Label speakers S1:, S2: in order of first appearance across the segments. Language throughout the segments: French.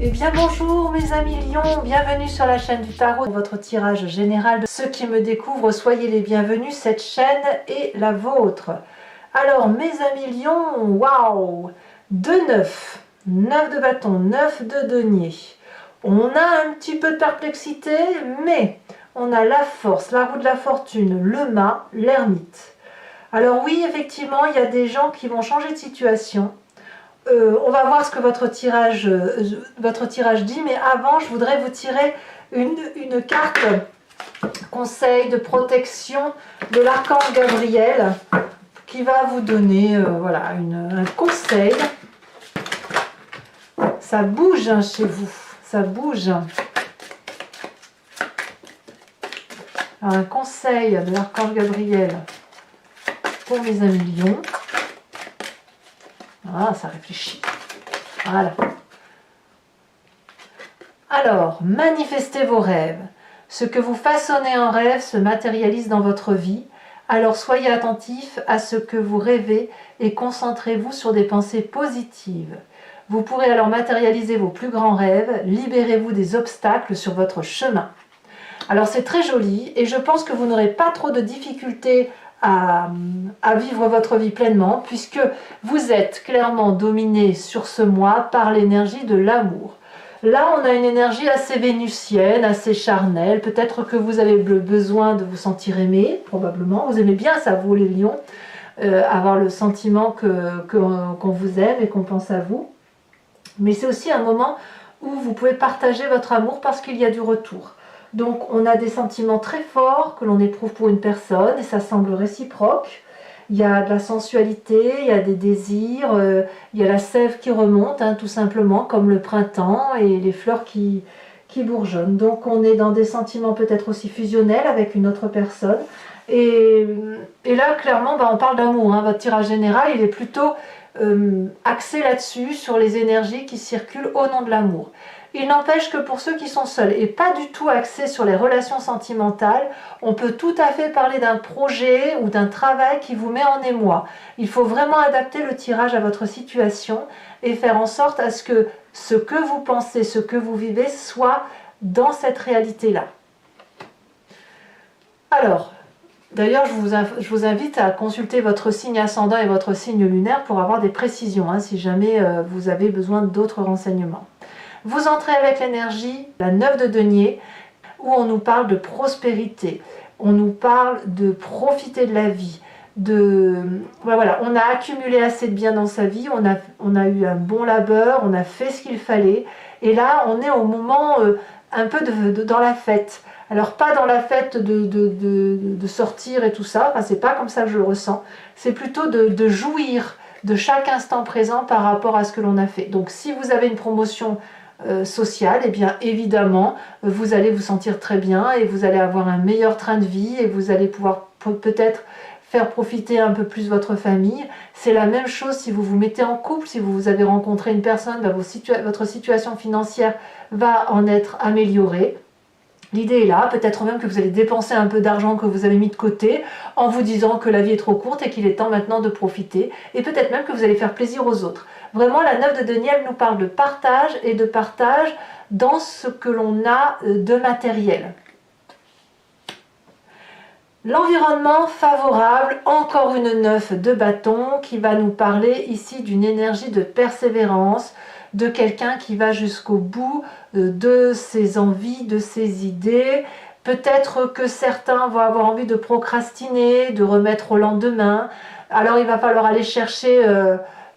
S1: Eh bien bonjour mes amis lions, bienvenue sur la chaîne du tarot, votre tirage général. De ceux qui me découvrent, soyez les bienvenus, cette chaîne est la vôtre. Alors mes amis lions, waouh, 2-9, 9 de bâton, 9 de denier. On a un petit peu de perplexité, mais on a la force, la roue de la fortune, le mât, l'ermite. Alors oui, effectivement, il y a des gens qui vont changer de situation. On va voir ce que votre tirage dit, mais avant, je voudrais vous tirer une carte conseil de protection de l'archange Gabriel qui va vous donner voilà, un conseil. Ça bouge hein, chez vous, ça bouge. Alors, un conseil de l'archange Gabriel pour mes amis lions. Ah, ça réfléchit. Voilà. Alors, manifestez vos rêves. Ce que vous façonnez en rêve se matérialise dans votre vie. Alors, soyez attentifs à ce que vous rêvez et concentrez-vous sur des pensées positives. Vous pourrez alors matérialiser vos plus grands rêves. Libérez-vous des obstacles sur votre chemin. Alors, c'est très joli et je pense que vous n'aurez pas trop de difficultés à vivre votre vie pleinement puisque vous êtes clairement dominé sur ce mois par l'énergie de l'amour. Là, on a une énergie assez vénusienne, assez charnelle. Peut-être que vous avez besoin de vous sentir aimé, probablement. Vous aimez bien ça, vous les lions, avoir le sentiment qu'on vous aime et qu'on pense à vous. Mais c'est aussi un moment où vous pouvez partager votre amour parce qu'il y a du retour. Donc on a des sentiments très forts que l'on éprouve pour une personne et ça semble réciproque. Il y a de la sensualité, il y a des désirs, il y a la sève qui remonte, hein, tout simplement, comme le printemps et les fleurs qui bourgeonnent. Donc on est dans des sentiments peut-être aussi fusionnels avec une autre personne. Et là, clairement, on parle d'amour. Hein. Votre tirage général, il est plutôt axé là-dessus, sur les énergies qui circulent au nom de l'amour. Il n'empêche que pour ceux qui sont seuls et pas du tout axés sur les relations sentimentales, on peut tout à fait parler d'un projet ou d'un travail qui vous met en émoi. Il faut vraiment adapter le tirage à votre situation et faire en sorte à ce que vous pensez, ce que vous vivez soit dans cette réalité-là. Alors, d'ailleurs, je vous invite à consulter votre signe ascendant et votre signe lunaire pour avoir des précisions, hein, si jamais vous avez besoin d'autres renseignements. Vous entrez avec l'énergie, la 9 de denier, où on nous parle de prospérité, on nous parle de profiter de la vie, voilà, on a accumulé assez de biens dans sa vie, on a eu un bon labeur, on a fait ce qu'il fallait, et là on est au moment un peu dans la fête. Alors pas dans la fête de sortir et tout ça, enfin, c'est pas comme ça que je le ressens, c'est plutôt de jouir de chaque instant présent par rapport à ce que l'on a fait. Donc si vous avez une promotion sociale, et bien évidemment vous allez vous sentir très bien et vous allez avoir un meilleur train de vie et vous allez pouvoir peut-être faire profiter un peu plus votre famille. C'est la même chose si vous vous mettez en couple, si vous avez rencontré une personne, votre situation financière va en être améliorée. L'idée est là, peut-être même que vous allez dépenser un peu d'argent que vous avez mis de côté en vous disant que la vie est trop courte et qu'il est temps maintenant de profiter. Et peut-être même que vous allez faire plaisir aux autres. Vraiment, la 9 de denier, elle nous parle de partage et de partage dans ce que l'on a de matériel. L'environnement favorable, encore une 9 de bâton qui va nous parler ici d'une énergie de persévérance, de quelqu'un qui va jusqu'au bout de ses envies, de ses idées. Peut-être que certains vont avoir envie de procrastiner, de remettre au lendemain. Alors il va falloir aller chercher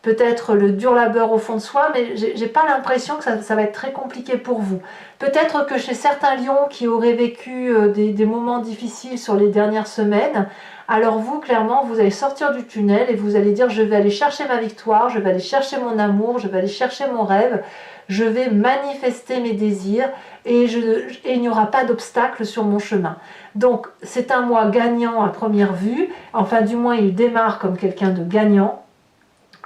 S1: peut-être le dur labeur au fond de soi, mais j'ai pas l'impression que ça va être très compliqué pour vous. Peut-être que chez certains lions qui auraient vécu des moments difficiles sur les dernières semaines, alors vous, clairement, vous allez sortir du tunnel et vous allez dire « je vais aller chercher ma victoire, je vais aller chercher mon amour, je vais aller chercher mon rêve, je vais manifester mes désirs et il n'y aura pas d'obstacle sur mon chemin ». Donc c'est un mois gagnant à première vue, enfin du moins il démarre comme quelqu'un de gagnant,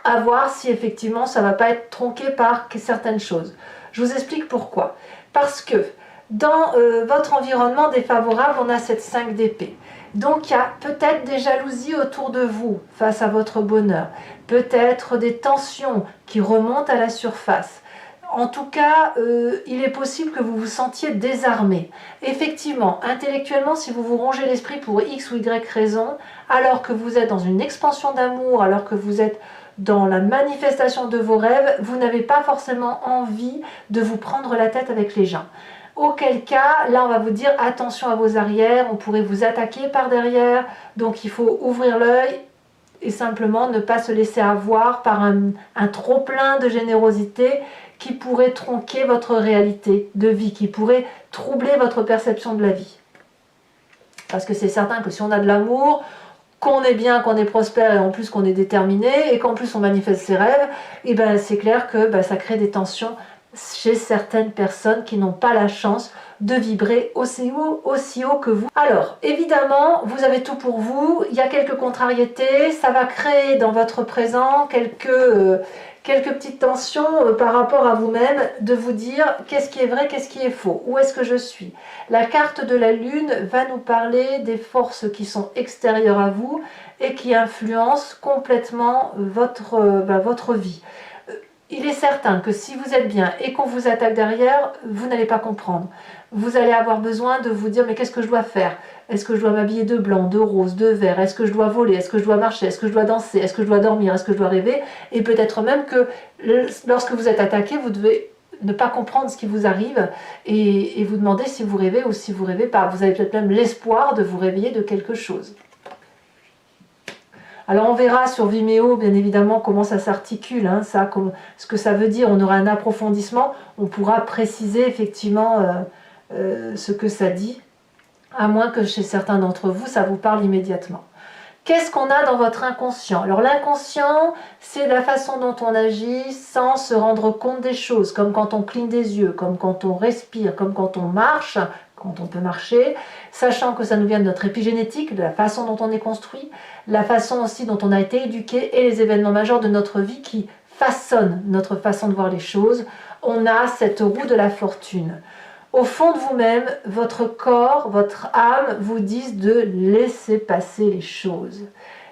S1: à voir si effectivement ça ne va pas être tronqué par certaines choses. Je vous explique pourquoi. Parce que dans votre environnement défavorable, on a cette 5 d'épée. Donc il y a peut-être des jalousies autour de vous face à votre bonheur, peut-être des tensions qui remontent à la surface. En tout cas, il est possible que vous vous sentiez désarmé. Effectivement, intellectuellement, si vous vous rongez l'esprit pour X ou Y raison, alors que vous êtes dans une expansion d'amour, alors que vous êtes dans la manifestation de vos rêves, vous n'avez pas forcément envie de vous prendre la tête avec les gens. Auquel cas, là on va vous dire attention à vos arrières, on pourrait vous attaquer par derrière, donc il faut ouvrir l'œil et simplement ne pas se laisser avoir par un trop-plein de générosité qui pourrait tronquer votre réalité de vie, qui pourrait troubler votre perception de la vie. Parce que c'est certain que si on a de l'amour, qu'on est bien, qu'on est prospère et en plus qu'on est déterminé et qu'en plus on manifeste ses rêves, et ben c'est clair que ça crée des tensions chez certaines personnes qui n'ont pas la chance de vibrer aussi haut que vous. Alors, évidemment, vous avez tout pour vous, il y a quelques contrariétés, ça va créer dans votre présent quelques petites tensions par rapport à vous-même, de vous dire qu'est-ce qui est vrai, qu'est-ce qui est faux, où est-ce que je suis. La carte de la lune va nous parler des forces qui sont extérieures à vous et qui influencent complètement votre vie. Il est certain que si vous êtes bien et qu'on vous attaque derrière, vous n'allez pas comprendre. Vous allez avoir besoin de vous dire mais qu'est-ce que je dois faire? Est-ce que je dois m'habiller de blanc, de rose, de vert? Est-ce que je dois voler? Est-ce que je dois marcher? Est-ce que je dois danser? Est-ce que je dois dormir? Est-ce que je dois rêver? Et peut-être même que lorsque vous êtes attaqué, vous devez ne pas comprendre ce qui vous arrive et vous demander si vous rêvez ou si vous rêvez pas. Vous avez peut-être même l'espoir de vous réveiller de quelque chose. Alors on verra sur Vimeo bien évidemment comment ça s'articule, ce que ça veut dire, on aura un approfondissement, on pourra préciser effectivement ce que ça dit, à moins que chez certains d'entre vous ça vous parle immédiatement. Qu'est-ce qu'on a dans votre inconscient? Alors l'inconscient, c'est la façon dont on agit sans se rendre compte des choses, comme quand on cligne des yeux, comme quand on respire, comme quand on marche, quand on peut marcher, sachant que ça nous vient de notre épigénétique, de la façon dont on est construit, la façon aussi dont on a été éduqué et les événements majeurs de notre vie qui façonnent notre façon de voir les choses. On a cette roue de la fortune. Au fond de vous-même, votre corps, votre âme vous disent de laisser passer les choses.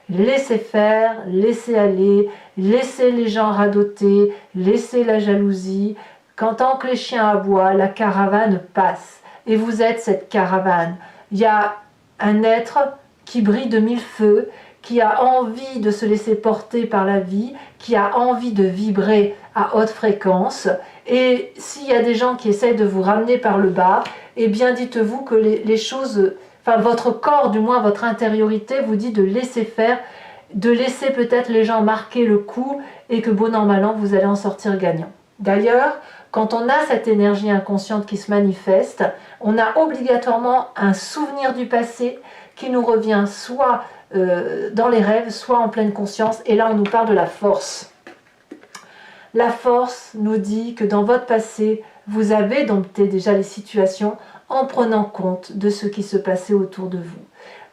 S1: Laissez faire, laissez aller, laissez les gens radoter, laissez la jalousie. Tant que les chiens aboient, la caravane passe. Et vous êtes cette caravane. Il y a un être qui brille de mille feux, qui a envie de se laisser porter par la vie, qui a envie de vibrer à haute fréquence. Et s'il y a des gens qui essayent de vous ramener par le bas, eh bien dites-vous que les choses, votre corps, du moins votre intériorité, vous dit de laisser faire, de laisser peut-être les gens marquer le coup et que bon an mal an, vous allez en sortir gagnant. D'ailleurs, quand on a cette énergie inconsciente qui se manifeste, on a obligatoirement un souvenir du passé qui nous revient soit dans les rêves, soit en pleine conscience. Et là, on nous parle de la force. La force nous dit que dans votre passé, vous avez dompté déjà les situations en prenant compte de ce qui se passait autour de vous.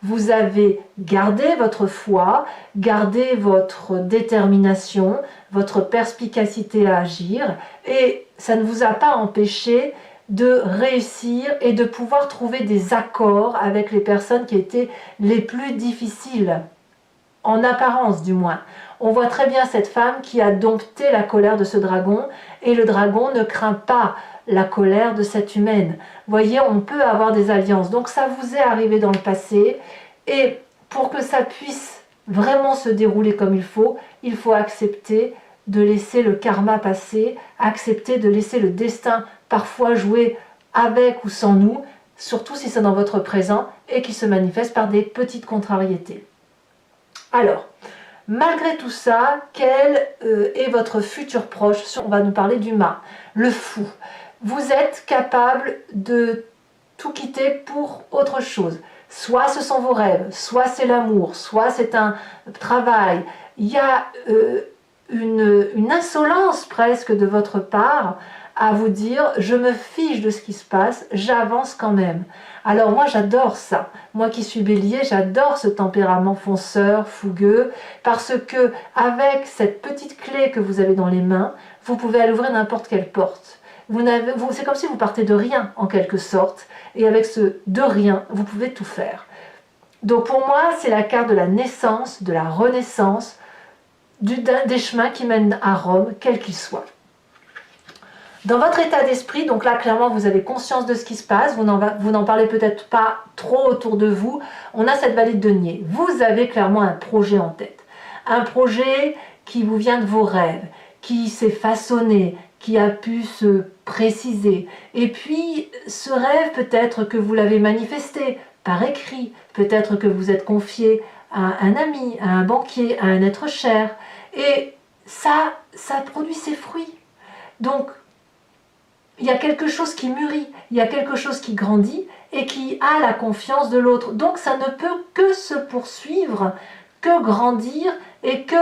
S1: Vous avez gardé votre foi, gardé votre détermination, votre perspicacité à agir, et ça ne vous a pas empêché de réussir et de pouvoir trouver des accords avec les personnes qui étaient les plus difficiles, en apparence du moins. On voit très bien cette femme qui a dompté la colère de ce dragon, et le dragon ne craint pas la colère de cette humaine. Voyez, on peut avoir des alliances. Donc ça vous est arrivé dans le passé, et pour que ça puisse vraiment se dérouler comme il faut accepter de laisser le karma passer, accepter de laisser le destin parfois jouer avec ou sans nous, surtout si c'est dans votre présent et qui se manifeste par des petites contrariétés. Alors, malgré tout ça, quel est votre futur proche? On va nous parler du mât, le fou. Vous êtes capable de tout quitter pour autre chose. Soit ce sont vos rêves, soit c'est l'amour, soit c'est un travail. Il y a une insolence presque de votre part à vous dire « je me fiche de ce qui se passe, j'avance quand même ». Alors moi j'adore ça, moi qui suis bélier, j'adore ce tempérament fonceur, fougueux, parce que avec cette petite clé que vous avez dans les mains, vous pouvez aller ouvrir n'importe quelle porte. C'est comme si vous partez de rien en quelque sorte, et avec ce de rien, vous pouvez tout faire. Donc pour moi, c'est la carte de la naissance, de la renaissance, des chemins qui mènent à Rome, quels qu'ils soient. Dans votre état d'esprit, donc là clairement vous avez conscience de ce qui se passe, vous n'en parlez peut-être pas trop autour de vous, on a cette valide de denier. Vous avez clairement un projet en tête. Un projet qui vous vient de vos rêves, qui s'est façonné, qui a pu se préciser. Et puis ce rêve peut-être que vous l'avez manifesté par écrit, peut-être que vous êtes confié à un ami, à un banquier, à un être cher. Et ça produit ses fruits. Donc, il y a quelque chose qui mûrit, il y a quelque chose qui grandit et qui a la confiance de l'autre. Donc ça ne peut que se poursuivre, que grandir et que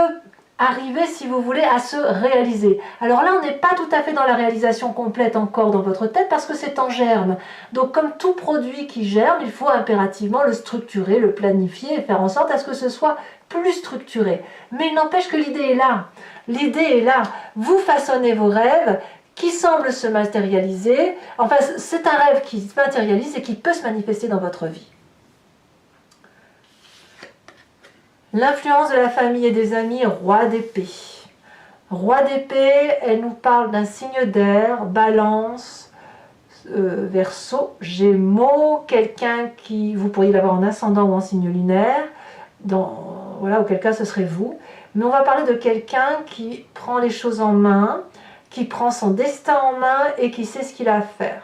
S1: arriver, si vous voulez, à se réaliser. Alors là, on n'est pas tout à fait dans la réalisation complète encore dans votre tête parce que c'est en germe. Donc comme tout produit qui germe, il faut impérativement le structurer, le planifier et faire en sorte à ce que ce soit plus structuré. Mais il n'empêche que l'idée est là. L'idée est là. Vous façonnez vos rêves qui semblent se matérialiser. Enfin, c'est un rêve qui se matérialise et qui peut se manifester dans votre vie. L'influence de la famille et des amis, roi d'épée. Roi d'épée, elle nous parle d'un signe d'air, balance, verseau, gémeaux, quelqu'un qui, vous pourriez l'avoir en ascendant ou en signe lunaire, voilà, auquel cas ce serait vous. Mais on va parler de quelqu'un qui prend les choses en main, qui prend son destin en main et qui sait ce qu'il a à faire.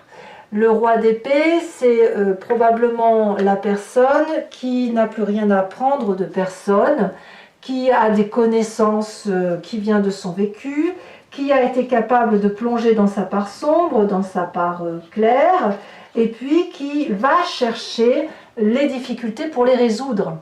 S1: Le roi d'épée, c'est probablement la personne qui n'a plus rien à apprendre de personne, qui a des connaissances qui viennent de son vécu, qui a été capable de plonger dans sa part sombre, dans sa part claire, et puis qui va chercher les difficultés pour les résoudre.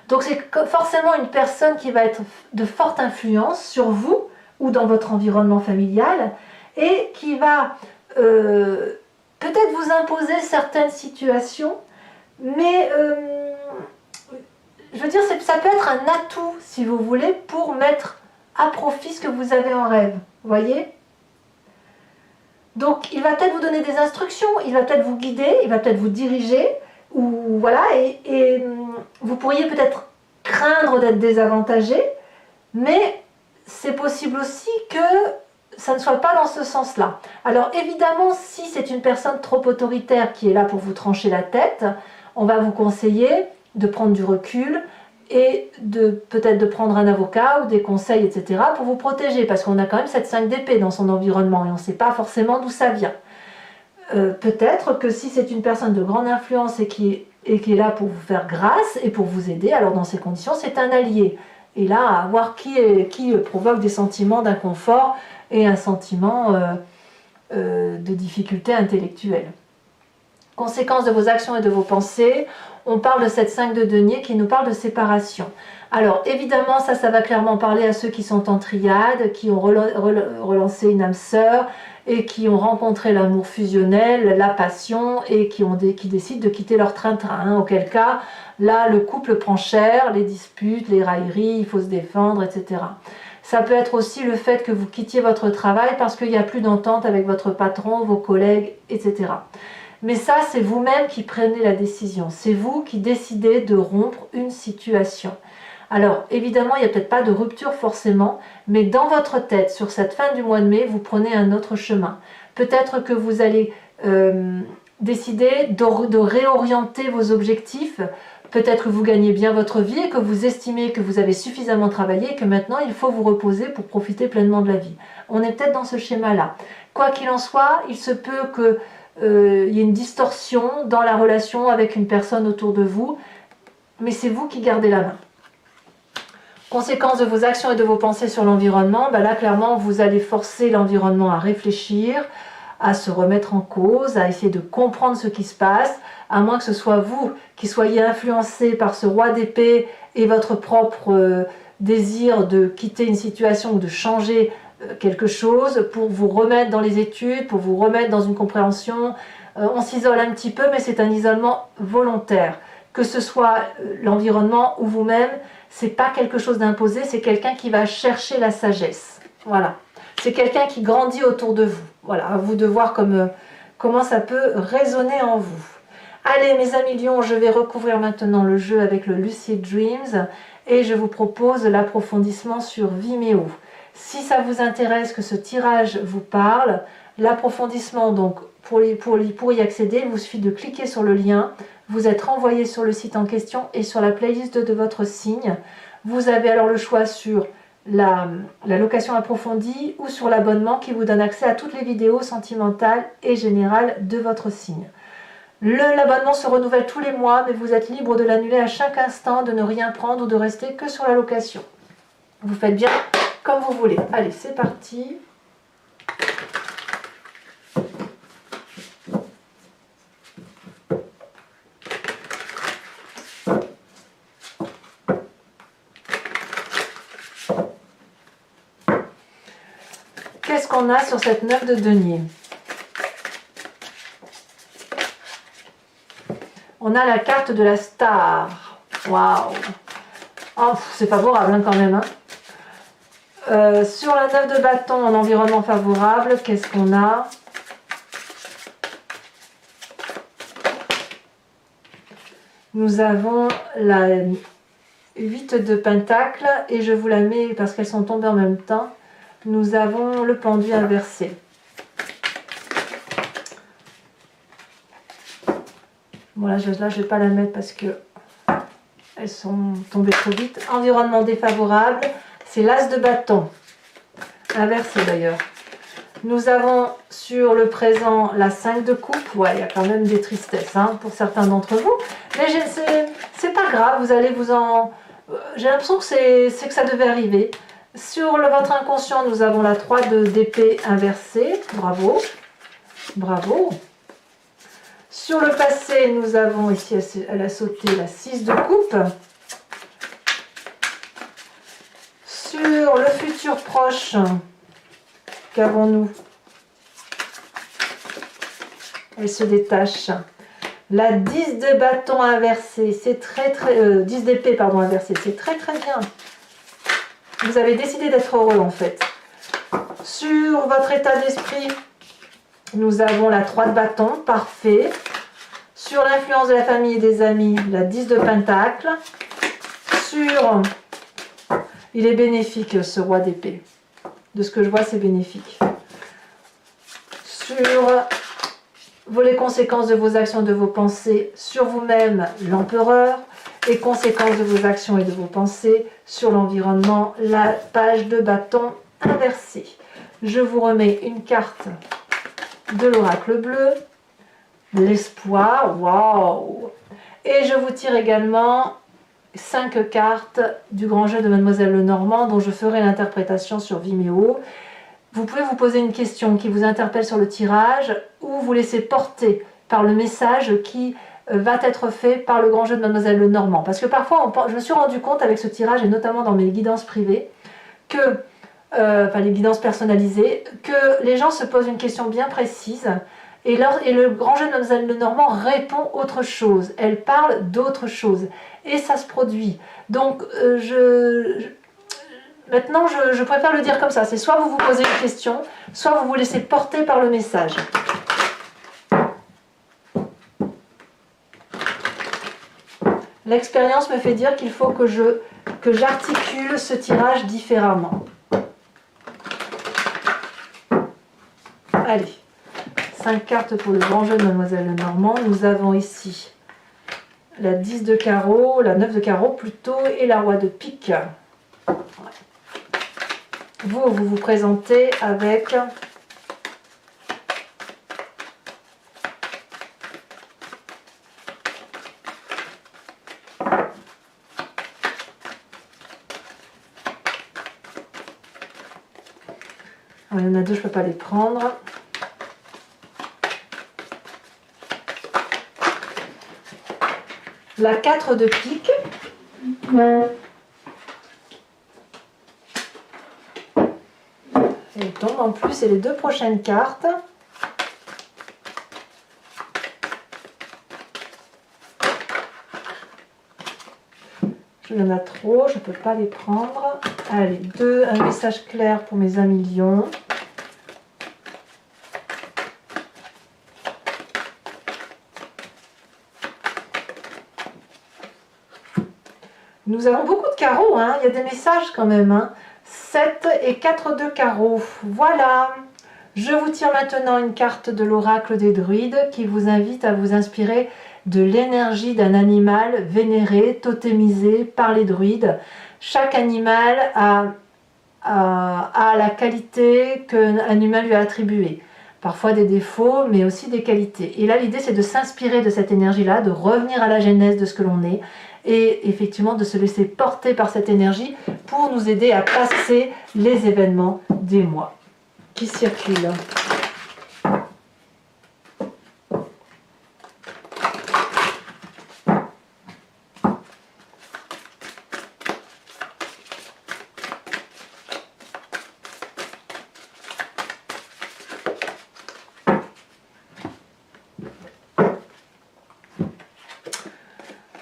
S1: Donc c'est forcément une personne qui va être de forte influence sur vous ou dans votre environnement familial et qui va peut-être vous imposer certaines situations, mais je veux dire, ça peut être un atout, si vous voulez, pour mettre à profit ce que vous avez en rêve, vous voyez? Donc il va peut-être vous donner des instructions, il va peut-être vous guider, il va peut-être vous diriger, ou voilà, et vous pourriez peut-être craindre d'être désavantagé, mais c'est possible aussi que ça ne soit pas dans ce sens-là. Alors évidemment, si c'est une personne trop autoritaire qui est là pour vous trancher la tête, on va vous conseiller de prendre du recul et peut-être de prendre un avocat ou des conseils, etc. pour vous protéger, parce qu'on a quand même cette 5 d'épée dans son environnement et on ne sait pas forcément d'où ça vient. Peut-être que si c'est une personne de grande influence et qui est là pour vous faire grâce et pour vous aider, alors dans ces conditions, c'est un allié. Et là, à voir qui provoque des sentiments d'inconfort et un sentiment de difficulté intellectuelle. Conséquence de vos actions et de vos pensées, on parle de cette 5 de denier qui nous parle de séparation. Alors évidemment, ça va clairement parler à ceux qui sont en triade, qui ont relancé une âme sœur et qui ont rencontré l'amour fusionnel, la passion et qui décident de quitter leur train-train. Hein, auquel cas, là, le couple prend cher, les disputes, les railleries, il faut se défendre, etc. Ça peut être aussi le fait que vous quittiez votre travail parce qu'il n'y a plus d'entente avec votre patron, vos collègues, etc. Mais ça, c'est vous-même qui prenez la décision. C'est vous qui décidez de rompre une situation. Alors, évidemment, il n'y a peut-être pas de rupture forcément, mais dans votre tête, sur cette fin du mois de mai, vous prenez un autre chemin. Peut-être que vous allez décider de réorienter vos objectifs. Peut-être que vous gagnez bien votre vie et que vous estimez que vous avez suffisamment travaillé et que maintenant, il faut vous reposer pour profiter pleinement de la vie. On est peut-être dans ce schéma-là. Quoi qu'il en soit, il se peut que il y ait une distorsion dans la relation avec une personne autour de vous, mais c'est vous qui gardez la main. Conséquence de vos actions et de vos pensées sur l'environnement, là clairement vous allez forcer l'environnement à réfléchir, à se remettre en cause, à essayer de comprendre ce qui se passe, à moins que ce soit vous qui soyez influencé par ce roi d'épée et votre propre désir de quitter une situation ou de changer quelque chose pour vous remettre dans les études, pour vous remettre dans une compréhension. On s'isole un petit peu, mais c'est un isolement volontaire. Que ce soit l'environnement ou vous-même, c'est pas quelque chose d'imposé, c'est quelqu'un qui va chercher la sagesse. Voilà. C'est quelqu'un qui grandit autour de vous. Voilà, à vous de voir comment ça peut résonner en vous. Allez mes amis lions, je vais recouvrir maintenant le jeu avec le Lucid Dreams et je vous propose l'approfondissement sur Vimeo. Si ça vous intéresse, que ce tirage vous parle, l'approfondissement, donc pour y accéder, il vous suffit de cliquer sur le lien, vous êtes renvoyé sur le site en question et sur la playlist de votre signe. Vous avez alors le choix sur la location approfondie ou sur l'abonnement qui vous donne accès à toutes les vidéos sentimentales et générales de votre signe. L'abonnement se renouvelle tous les mois, mais vous êtes libre de l'annuler à chaque instant, de ne rien prendre ou de rester que sur la location. Vous faites bien comme vous voulez. Allez, c'est parti. Qu'est-ce qu'on a sur cette 9 de denier? On a la carte de la star. Waouh! Oh, c'est favorable hein, quand même. Hein. Sur la 9 de bâton en environnement favorable, qu'est-ce qu'on a? Nous avons la 8 de pentacle et je vous la mets parce qu'elles sont tombées en même temps. Nous avons le pendu inversé. Bon là je ne vais pas la mettre parce que elles sont tombées trop vite. Environnement défavorable, c'est l'as de bâton. Inversé d'ailleurs. Nous avons sur le présent la 5 de coupe. Ouais, il y a quand même des tristesses hein, pour certains d'entre vous. Mais c'est pas grave, vous allez vous en... J'ai l'impression que c'est que ça devait arriver. Sur votre inconscient, nous avons la 3 d'épée inversée. Bravo. Bravo. Sur le passé, nous avons ici, elle a sauté la 6 de coupe. Sur le futur proche, qu'avons-nous? Elle se détache. La 10 de bâton inversé, c'est très 10 d'épée pardon inversé, c'est très bien. Vous avez décidé d'être heureux en fait. Sur votre état d'esprit, nous avons la 3 de bâton, parfait. Sur l'influence de la famille et des amis, la 10 de pentacle. Sur... Il est bénéfique ce roi d'épée. De ce que je vois, c'est bénéfique. Sur les conséquences de vos actions et de vos pensées sur vous-même, l'empereur. Et conséquences de vos actions et de vos pensées sur l'environnement, la page de bâton inversée. Je vous remets une carte de l'oracle bleu, l'espoir, waouh! Et je vous tire également 5 cartes du grand jeu de Mademoiselle Lenormand dont je ferai l'interprétation sur Vimeo. Vous pouvez vous poser une question qui vous interpelle sur le tirage ou vous laisser porter par le message qui va être fait par le grand jeu de Mademoiselle Lenormand. Parce que parfois, je me suis rendu compte avec ce tirage, et notamment dans mes guidances privées, que, enfin les guidances personnalisées, que les gens se posent une question bien précise, et le grand jeu de Mademoiselle Lenormand répond autre chose. Elle parle d'autre chose. Et ça se produit. Donc, maintenant, je préfère le dire comme ça. C'est soit vous vous posez une question, soit vous vous laissez porter par le message. L'expérience me fait dire qu'il faut que j'articule ce tirage différemment. Allez, 5 cartes pour le grand jeu de Mademoiselle Lenormand. Nous avons ici la 10 de carreau, la 9 de carreau plutôt, et la roi de pique. Vous vous présentez avec... Il y en a deux, je ne peux pas les prendre. La 4 de pique. Elle tombe en plus, et les deux prochaines cartes. Il y en a trop, je ne peux pas les prendre. Allez, un message clair pour mes amis lions. Nous avons beaucoup de carreaux, hein. Il y a des messages quand même. Hein. 7 et 4 de carreau. Voilà. Je vous tire maintenant une carte de l'oracle des druides qui vous invite à vous inspirer de l'énergie d'un animal vénéré, totémisé par les druides. Chaque animal a la qualité qu'un animal lui a attribuée. Parfois des défauts, mais aussi des qualités. Et là, l'idée, c'est de s'inspirer de cette énergie-là, de revenir à la genèse de ce que l'on est, et effectivement de se laisser porter par cette énergie pour nous aider à passer les événements des mois qui circulent.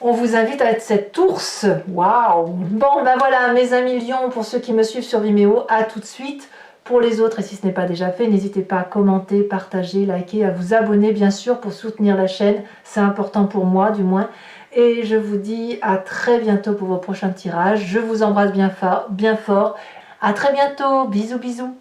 S1: On vous invite à être cet ours. Waouh! Bon, ben voilà, mes amis lions, pour ceux qui me suivent sur Vimeo, à tout de suite. Pour les autres, et si ce n'est pas déjà fait, n'hésitez pas à commenter, partager, liker, à vous abonner, bien sûr, pour soutenir la chaîne. C'est important pour moi, du moins. Et je vous dis à très bientôt pour vos prochains tirages. Je vous embrasse bien fort. À très bientôt. Bisous, bisous.